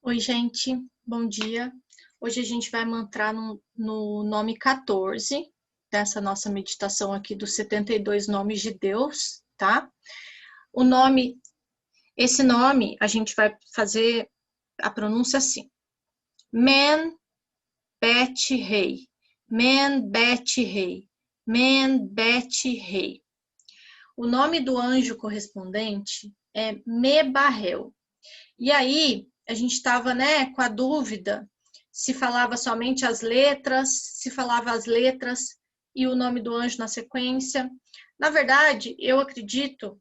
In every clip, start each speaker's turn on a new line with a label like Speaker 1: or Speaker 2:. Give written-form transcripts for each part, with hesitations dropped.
Speaker 1: Oi, gente, bom dia. Hoje a gente vai mantrar no nome 14, dessa nossa meditação aqui dos 72 nomes de Deus, tá? Esse nome, a gente vai fazer a pronúncia assim. Men, Bet, Rei. Men, Bet, Rei. Men, Bet, Rei. O nome do anjo correspondente é Mebarrel. E aí, a gente estava, com a dúvida se falava somente as letras, se falava as letras e o nome do anjo na sequência. Na verdade, eu acredito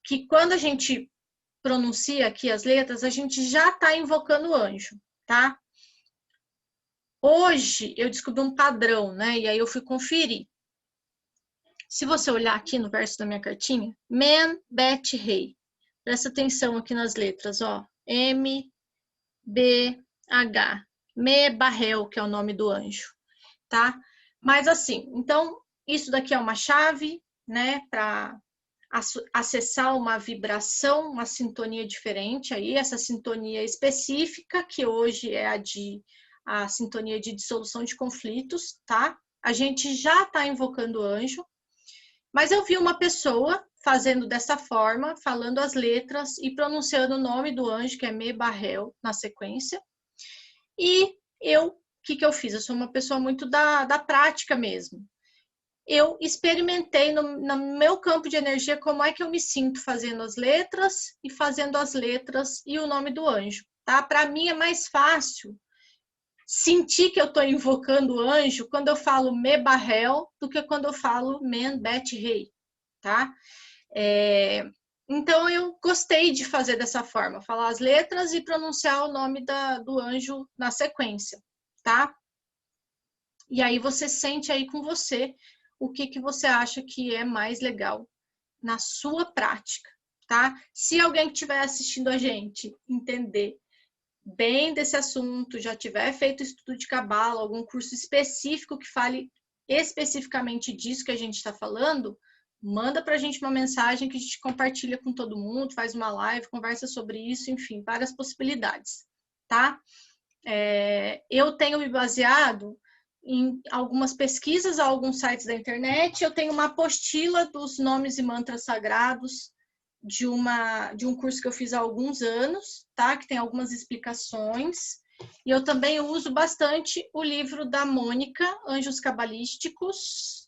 Speaker 1: que quando a gente pronuncia aqui as letras, a gente já está invocando o anjo, tá? Hoje, eu descobri um padrão, né? E aí eu fui conferir. Se você olhar aqui no verso da minha cartinha, Men, Bet, Rei. Presta atenção aqui nas letras, ó. M, B, H. Mebarrel, que é o nome do anjo, tá? Mas assim, então, isso daqui é uma chave, né, para acessar uma vibração, uma sintonia diferente aí, essa sintonia específica, que hoje é a sintonia de dissolução de conflitos, tá? A gente já está invocando o anjo, mas eu vi uma pessoa fazendo dessa forma, falando as letras e pronunciando o nome do anjo, que é Mebarrel, na sequência. E o que eu fiz? Eu sou uma pessoa muito da prática mesmo. Eu experimentei no meu campo de energia como é que eu me sinto fazendo as letras e o nome do anjo, tá? Para mim é mais fácil sentir que eu estou invocando o anjo quando eu falo Mebarrel do que quando eu falo Men, Bet, Rei, tá? Então, eu gostei de fazer dessa forma, falar as letras e pronunciar o nome do anjo na sequência, tá? E aí você sente aí com você o que você acha que é mais legal na sua prática, tá? Se alguém que estiver assistindo a gente entender bem desse assunto, já tiver feito estudo de cabala, algum curso específico que fale especificamente disso que a gente está falando, manda para a gente uma mensagem que a gente compartilha com todo mundo, faz uma live, conversa sobre isso, enfim, várias possibilidades, tá? Eu tenho me baseado em algumas pesquisas, alguns sites da internet, eu tenho uma apostila dos nomes e mantras sagrados de um curso que eu fiz há alguns anos, tá? Que tem algumas explicações. E eu também uso bastante o livro da Mônica, Anjos Cabalísticos,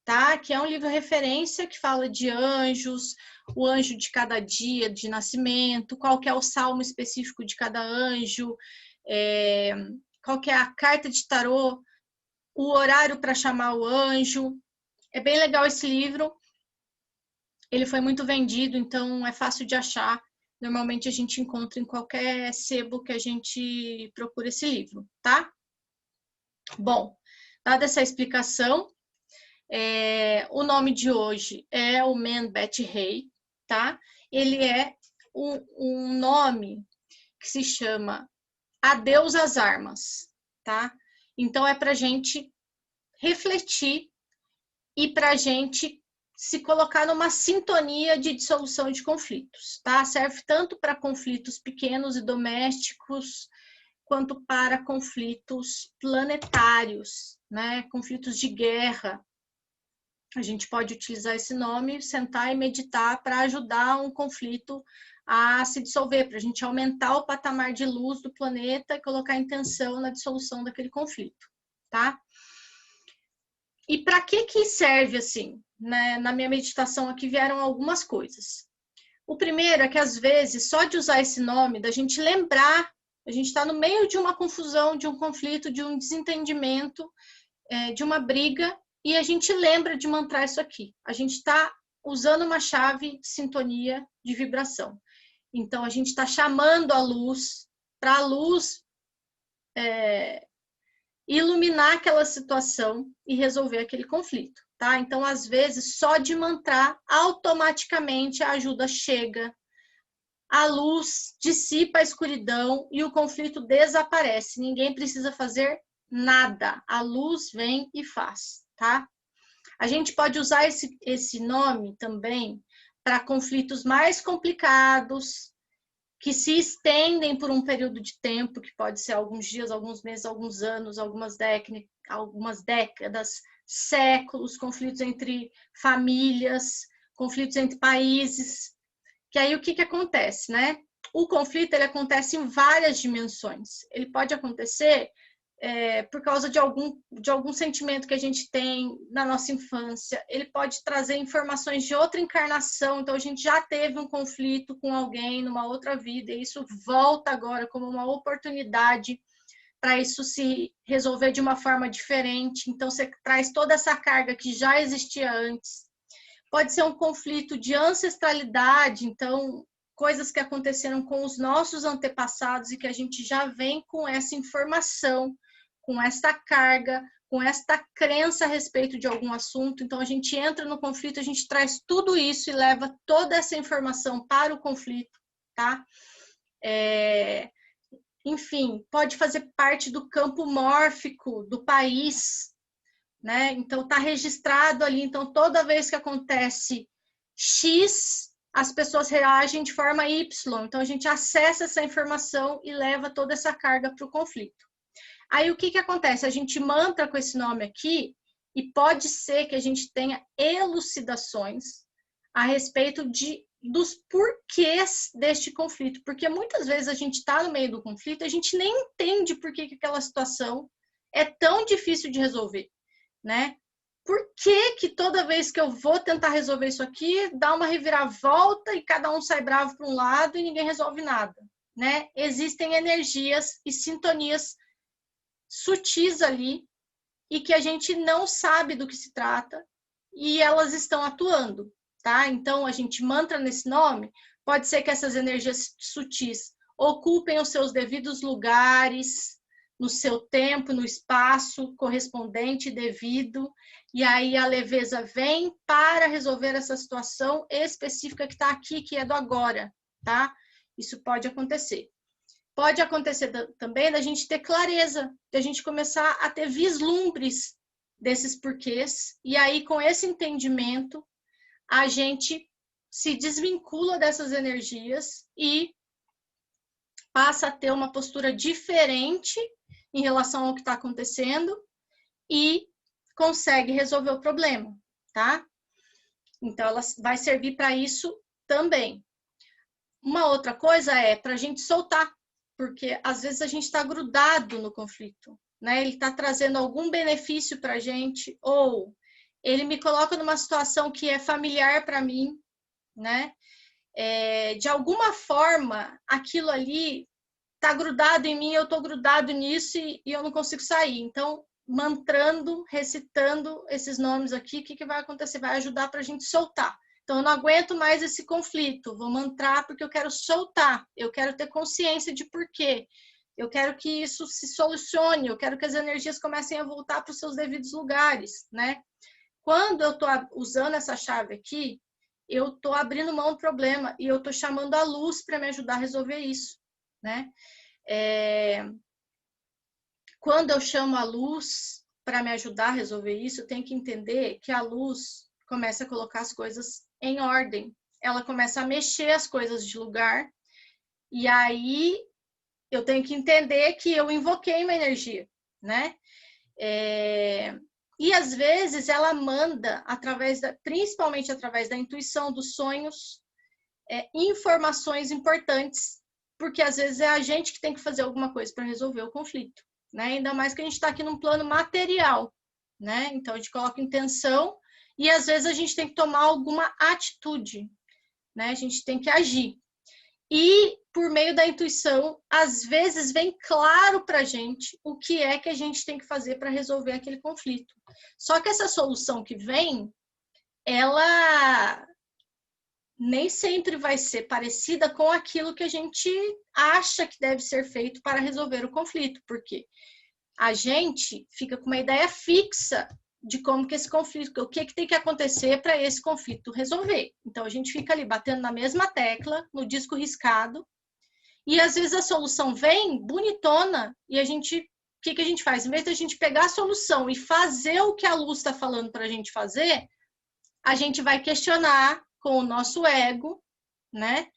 Speaker 1: tá? Que é um livro referência que fala de anjos, o anjo de cada dia de nascimento, qual que é o salmo específico de cada anjo, qual que é a carta de tarô, o horário para chamar o anjo. É bem legal esse livro. Ele foi muito vendido, então é fácil de achar. Normalmente a gente encontra em qualquer sebo que a gente procura esse livro, tá? Bom, dada essa explicação, o nome de hoje é o Men, Bet, Rei, tá? Ele é um nome que se chama Adeus às Armas, tá? Então é pra gente refletir e pra gente se colocar numa sintonia de dissolução de conflitos, tá? Serve tanto para conflitos pequenos e domésticos, quanto para conflitos planetários, né? Conflitos de guerra. A gente pode utilizar esse nome, sentar e meditar para ajudar um conflito a se dissolver, para a gente aumentar o patamar de luz do planeta e colocar intenção na dissolução daquele conflito, tá? E para que serve assim? Na minha meditação aqui vieram algumas coisas. O primeiro é que às vezes só de usar esse nome, da gente lembrar, a gente está no meio de uma confusão, de um conflito, de um desentendimento, de uma briga, e a gente lembra de mantrar isso aqui. A gente está usando uma chave de sintonia de vibração. Então a gente está chamando a luz para a luz iluminar aquela situação e resolver aquele conflito, tá? Então, às vezes, só de mantrar, automaticamente a ajuda chega, a luz dissipa a escuridão e o conflito desaparece. Ninguém precisa fazer nada. A luz vem e faz, tá? A gente pode usar esse nome também para conflitos mais complicados, que se estendem por um período de tempo, que pode ser alguns dias, alguns meses, alguns anos, algumas décadas, séculos, conflitos entre famílias, conflitos entre países. Que aí o que acontece, né? O conflito, ele acontece em várias dimensões. Ele pode acontecer por causa de algum sentimento que a gente tem na nossa infância. Ele pode trazer informações de outra encarnação. Então, a gente já teve um conflito com alguém numa outra vida, e isso volta agora como uma oportunidade para isso se resolver de uma forma diferente. Então, você traz toda essa carga que já existia antes. Pode ser um conflito de ancestralidade, então, coisas que aconteceram com os nossos antepassados e que a gente já vem com essa informação, com esta carga, com esta crença a respeito de algum assunto. Então, a gente entra no conflito, a gente traz tudo isso e leva toda essa informação para o conflito, tá? Enfim, pode fazer parte do campo mórfico do país, né? Então, está registrado ali. Então, toda vez que acontece X, as pessoas reagem de forma Y. Então, a gente acessa essa informação e leva toda essa carga para o conflito. Aí, o que acontece? A gente mantra com esse nome aqui e pode ser que a gente tenha elucidações a respeito dos porquês deste conflito. Porque muitas vezes a gente está no meio do conflito e a gente nem entende por que aquela situação é tão difícil de resolver, né? Por que toda vez que eu vou tentar resolver isso aqui, dá uma reviravolta e cada um sai bravo para um lado e ninguém resolve nada, né? Existem energias e sintonias sutis ali e que a gente não sabe do que se trata e elas estão atuando, tá? Então, a gente mantra nesse nome, pode ser que essas energias sutis ocupem os seus devidos lugares, no seu tempo, no espaço correspondente, devido, e aí a leveza vem para resolver essa situação específica que está aqui, que é do agora, tá? Isso pode acontecer. Pode acontecer também da gente ter clareza, da gente começar a ter vislumbres desses porquês, e aí com esse entendimento, a gente se desvincula dessas energias e passa a ter uma postura diferente em relação ao que está acontecendo e consegue resolver o problema, tá? Então, ela vai servir para isso também. Uma outra coisa é para a gente soltar, porque às vezes a gente está grudado no conflito, né? Ele está trazendo algum benefício para a gente, ou ele me coloca numa situação que é familiar para mim, né? De alguma forma, aquilo ali está grudado em mim, eu estou grudado nisso e eu não consigo sair. Então, mantrando, recitando esses nomes aqui, o que vai acontecer? Vai ajudar para a gente soltar. Então, eu não aguento mais esse conflito, vou mantrar porque eu quero soltar, eu quero ter consciência de porquê, eu quero que isso se solucione, eu quero que as energias comecem a voltar para os seus devidos lugares, né? Quando eu estou usando essa chave aqui, eu estou abrindo mão do problema e eu estou chamando a luz para me ajudar a resolver isso, né? Quando eu chamo a luz para me ajudar a resolver isso, eu tenho que entender que a luz começa a colocar as coisas em ordem. Ela começa a mexer as coisas de lugar. E aí eu tenho que entender que eu invoquei uma energia, né? E às vezes ela manda, principalmente através da intuição, dos sonhos, informações importantes, porque às vezes é a gente que tem que fazer alguma coisa para resolver o conflito, né? Ainda mais que a gente está aqui num plano material, né? Então a gente coloca intenção e às vezes a gente tem que tomar alguma atitude, né? A gente tem que agir. E por meio da intuição, às vezes vem claro para a gente o que é que a gente tem que fazer para resolver aquele conflito. Só que essa solução que vem, ela nem sempre vai ser parecida com aquilo que a gente acha que deve ser feito para resolver o conflito, porque a gente fica com uma ideia fixa de como que esse conflito, o que tem que acontecer para esse conflito resolver. Então, a gente fica ali batendo na mesma tecla, no disco riscado, e às vezes a solução vem bonitona, e o que a gente faz? Em vez de a gente pegar a solução e fazer o que a luz está falando para a gente fazer, a gente vai questionar com o nosso ego, né?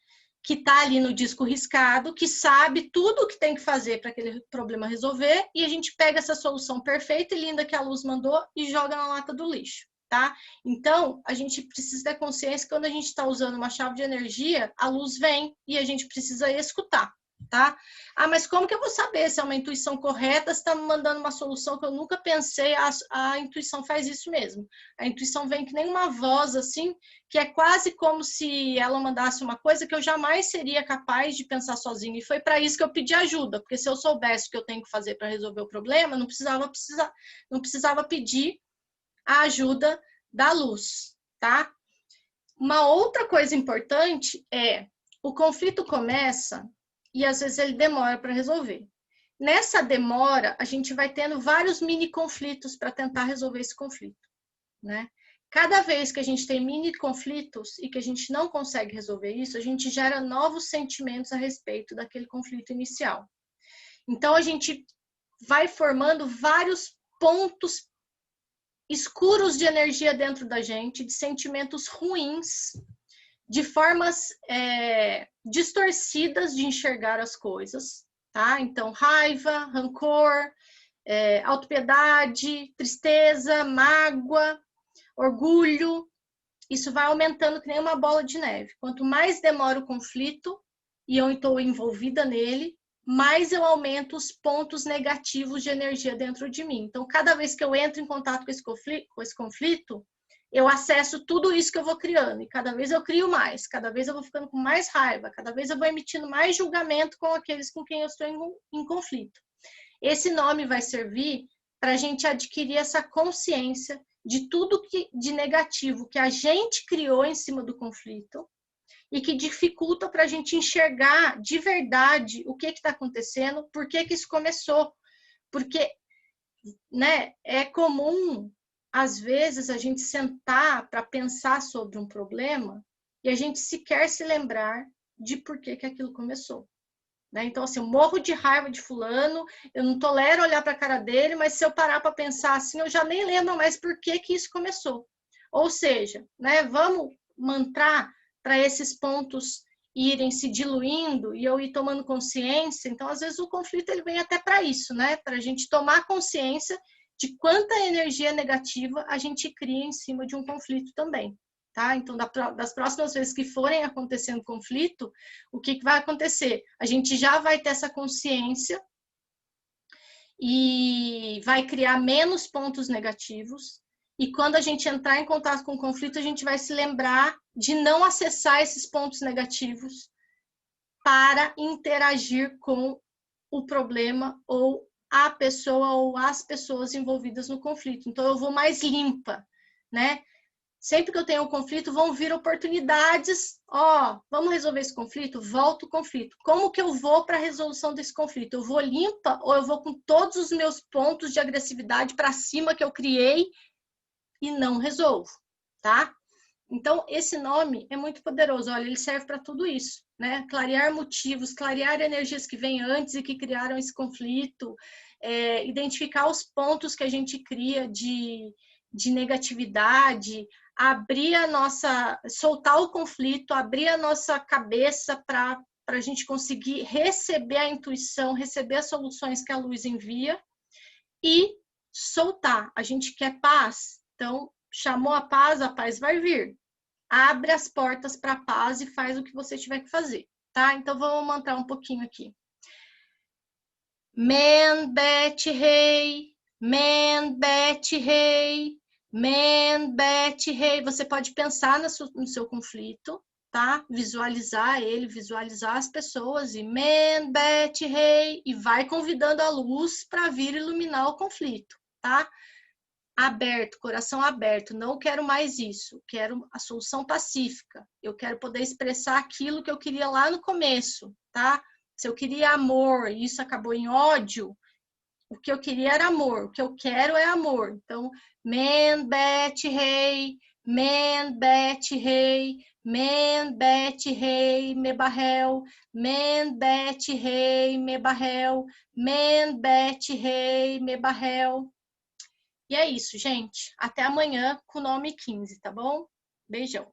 Speaker 1: que está ali no disco riscado, que sabe tudo o que tem que fazer para aquele problema resolver, e a gente pega essa solução perfeita e linda que a luz mandou e joga na lata do lixo, tá? Então, a gente precisa ter consciência que quando a gente está usando uma chave de energia, a luz vem e a gente precisa escutar, tá? Ah, mas como que eu vou saber se é uma intuição correta, se está me mandando uma solução que eu nunca pensei? A intuição faz isso mesmo. A intuição vem que nem uma voz, assim, que é quase como se ela mandasse uma coisa que eu jamais seria capaz de pensar sozinha. E foi para isso que eu pedi ajuda, porque se eu soubesse o que eu tenho que fazer para resolver o problema, não precisava pedir a ajuda da luz, tá? Uma outra coisa importante é, o conflito começa e às vezes ele demora para resolver. Nessa demora, a gente vai tendo vários mini conflitos para tentar resolver esse conflito, né? Cada vez que a gente tem mini conflitos e que a gente não consegue resolver isso, a gente gera novos sentimentos a respeito daquele conflito inicial. Então, a gente vai formando vários pontos escuros de energia dentro da gente, de sentimentos ruins, de formas distorcidas de enxergar as coisas, tá? Então, raiva, rancor, autopiedade, tristeza, mágoa, orgulho, isso vai aumentando que nem uma bola de neve. Quanto mais demora o conflito e eu estou envolvida nele, mais eu aumento os pontos negativos de energia dentro de mim. Então, cada vez que eu entro em contato com esse conflito, eu acesso tudo isso que eu vou criando. E cada vez eu crio mais, cada vez eu vou ficando com mais raiva, cada vez eu vou emitindo mais julgamento com aqueles com quem eu estou em conflito. Esse nome vai servir para a gente adquirir essa consciência de tudo de negativo que a gente criou em cima do conflito e que dificulta para a gente enxergar de verdade o que está acontecendo, por que isso começou. Porque, né, é comum, às vezes, a gente sentar para pensar sobre um problema e a gente sequer se lembrar de por que aquilo começou. Né? Então, assim, eu morro de raiva de fulano, eu não tolero olhar para a cara dele, mas se eu parar para pensar assim, eu já nem lembro mais por que isso começou. Ou seja, né, vamos mantrar para esses pontos irem se diluindo e eu ir tomando consciência. Então, às vezes, o conflito ele vem até para isso, né? Para a gente tomar consciência de quanta energia negativa a gente cria em cima de um conflito também. Tá? Então, das próximas vezes que forem acontecendo conflito, o que vai acontecer? A gente já vai ter essa consciência e vai criar menos pontos negativos. E quando a gente entrar em contato com o conflito, a gente vai se lembrar de não acessar esses pontos negativos para interagir com o problema ou a pessoa ou as pessoas envolvidas no conflito. Então, eu vou mais limpa, né? Sempre que eu tenho um conflito, vão vir oportunidades. Vamos resolver esse conflito? Volta o conflito. Como que eu vou para a resolução desse conflito? Eu vou limpa ou eu vou com todos os meus pontos de agressividade para cima que eu criei e não resolvo, tá? Então, esse nome é muito poderoso. Olha, ele serve para tudo isso, né? Clarear motivos, clarear energias que vêm antes e que criaram esse conflito, identificar os pontos que a gente cria de negatividade, abrir soltar o conflito, abrir a nossa cabeça para a gente conseguir receber a intuição, receber as soluções que a luz envia e soltar. A gente quer paz, então chamou a paz vai vir. Abre as portas para a paz e faz o que você tiver que fazer, tá? Então vamos manter um pouquinho aqui. Man, bet, rei. Man, bet, rei. Man, bet, rei. Você pode pensar no seu conflito, tá? Visualizar ele, visualizar as pessoas e man, bet, rei. E vai convidando a luz para vir iluminar o conflito, tá? Aberto, coração aberto, não quero mais isso, quero a solução pacífica, eu quero poder expressar aquilo que eu queria lá no começo, tá? Se eu queria amor e isso acabou em ódio, o que eu queria era amor, o que eu quero é amor. Então, man, bet, rei, man, bet, rei, man, bet, rei, mebarrel, man, bet, rei, mebarrel, man, bet, rei, mebarrel. E é isso, gente. Até amanhã com o nome 15, tá bom? Beijão.